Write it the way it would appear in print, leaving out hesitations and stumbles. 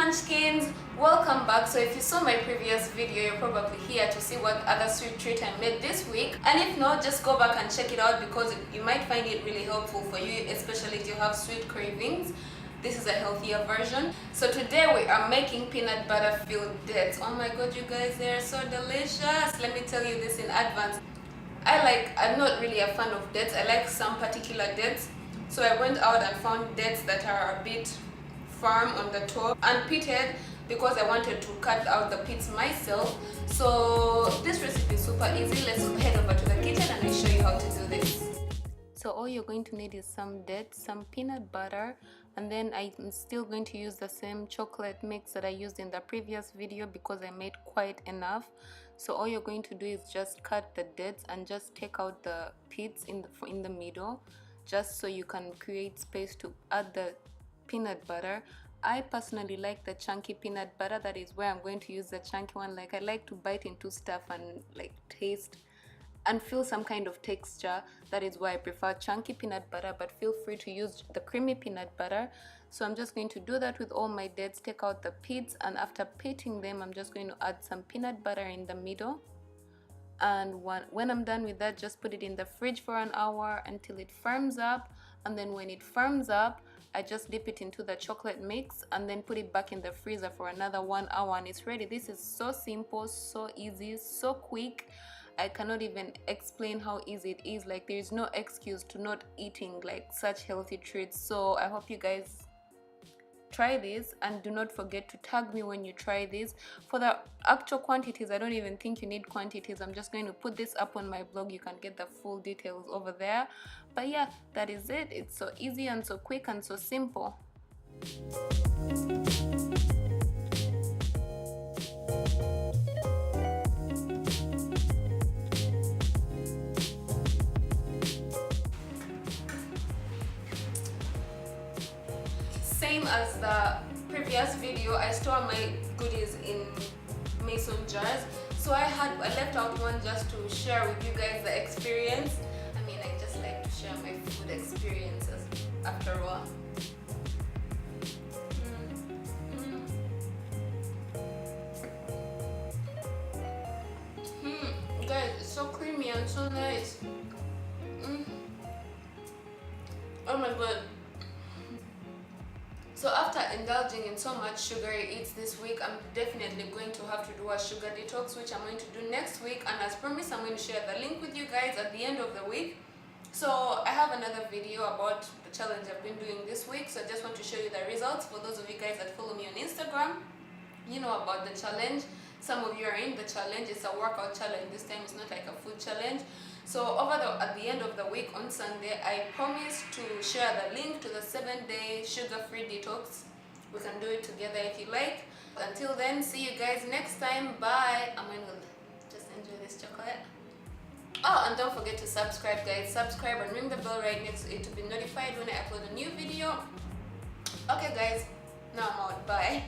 munchkins, welcome back. So if you saw my previous video, you're probably here to see what other sweet treat I made this week, and if not, just go back and check it out because you might find it really helpful for you, especially if you have sweet cravings. This is a healthier version. So today we are making peanut butter filled dates. Oh my god, you guys, they're so delicious. Let me tell you this in advance. I'm not really a fan of dates. I like some particular dates. So I went out and found dates that are a bit firm on the top and pitted because I wanted to cut out the pits myself. So this recipe is super easy. Let's head over to the kitchen and I'll show you how to do this. So all you're going to need is some dates, some peanut butter, and then I'm still going to use the same chocolate mix that I used in the previous video because I made quite enough. So all you're going to do is just cut the dates and just take out the pits in the middle, just so you can create space to add the peanut butter. I personally like the chunky peanut butter. That is where I'm going to use the chunky one. Like, I like to bite into stuff and like taste and feel some kind of texture. That is why I prefer chunky peanut butter, but feel free to use the creamy peanut butter. So I'm just going to do that with all my dates, take out the pits, and after pitting them, I'm just going to add some peanut butter in the middle. And when I'm done with that, just put it in the fridge for an hour until it firms up. And then when it firms up, I just dip it into the chocolate mix and then put it back in the freezer for another 1 hour, and it's ready. This is so simple, so easy, so quick. I cannot even explain how easy it is. Like, there is no excuse to not eating like such healthy treats. So I hope you guys try this, and do not forget to tag me when you try this. For the actual quantities, I don't even think you need quantities. I'm just going to put this up on my blog. You can get the full details over there. But yeah, that is it. It's so easy and so quick and so simple. Same as the previous video, I store my goodies in mason jars. So I left out one just to share with you guys the experience. I mean, I just like to share my food experiences after all. Guys, it's so creamy and so nice. Oh my god. So after indulging in so much sugary eats this week, I'm definitely going to have to do a sugar detox, which I'm going to do next week. And as promised, I'm going to share the link with you guys at the end of the week. So I have another video about the challenge I've been doing this week. So I just want to show you the results. For those of you guys that follow me on Instagram, you know about the challenge. Some of you are in the challenge. It's a workout challenge this time. It's not like a food challenge. So at the end of the week on Sunday, I promise to share the link to the 7-day sugar-free detox. We can do it together if you like. Until then, see you guys next time. Bye. I'm going to just enjoy this chocolate. Oh, and don't forget to subscribe, guys. Subscribe and ring the bell right next to it to be notified when I upload a new video. Okay, guys. Now I'm out. Bye.